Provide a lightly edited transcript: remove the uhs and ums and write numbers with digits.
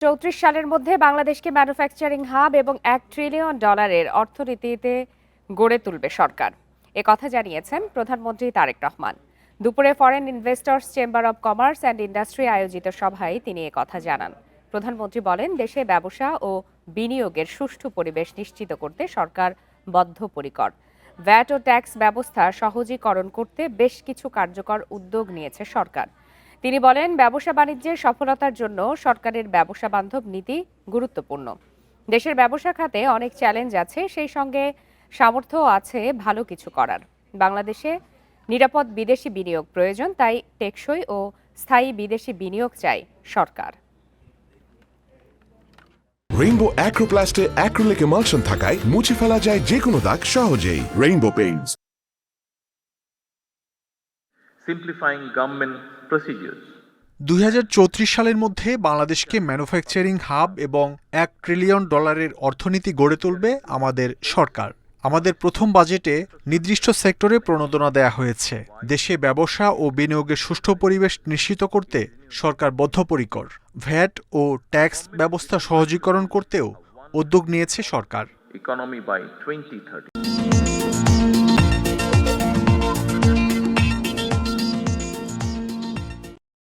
34 সালের মধ্যে বাংলাদেশকে ম্যানুফ্যাকচারিং হাব এবং $1 ট্রিলিয়ন অর্থনীতিতে গড়ে তুলবে সরকার। কথা জানিয়েছেন প্রধানমন্ত্রী তারেক রহমান। দুপুরে foreign investors chamber of commerce and industry আয়োজিত সভায় তিনি কথা জানান। প্রধানমন্ত্রী বলেন, দেশে ব্যবসা ও বিনিয়োগের সুষ্ঠু পরিবেশ নিশ্চিত করতে সরকার বদ্ধপরিকর। ভ্যাট ও ট্যাক্স ব্যবস্থা সহজীকরণ করতে বেশ কিছু কার্যকর উদ্যোগ নিয়েছে সরকার। তিনি বলেন, ব্যবসা বাণিজ্যের সফলতার জন্য সরকারের ব্যবসা বান্ধব নীতি গুরুত্বপূর্ণ। দেশের ব্যবসা খাতে অনেক চ্যালেঞ্জ আছে, সেই সঙ্গে সামর্থ্য আছে ভালো কিছু করার। বাংলাদেশে নিরাপদ বিদেশি বিনিয়োগ প্রয়োজন, তাই টেকসই ও স্থায়ী বিদেশি বিনিয়োগ চাই সরকার। রেইনবো অ্যাক্রোপ্লাস্টে অ্যাক্রিলিক এমালশন থাকায় মুছে ফেলা যায় যে কোনো দাগ সহজেই। Rainbow Paints. Simplifying government procedures. 2034 সালের মধ্যে বাংলাদেশকে ম্যানুফ্যাকচারিং হাব এবং $1 ট্রিলিয়ন অর্থনীতি গড়ে তুলবে আমাদের সরকার। আমাদের প্রথম বাজেটে নির্দিষ্ট সেক্টরে প্রণোদনা দেয়া হয়েছে। দেশে ব্যবসা ও বিনিয়োগের সুষ্ঠু পরিবেশ নিশ্চিত করতে সরকার বদ্ধপরিকর। ভ্যাট ও ট্যাক্স ব্যবস্থা সহজীকরণ করতেও উদ্যোগ নিয়েছে সরকার। Economy by 2030.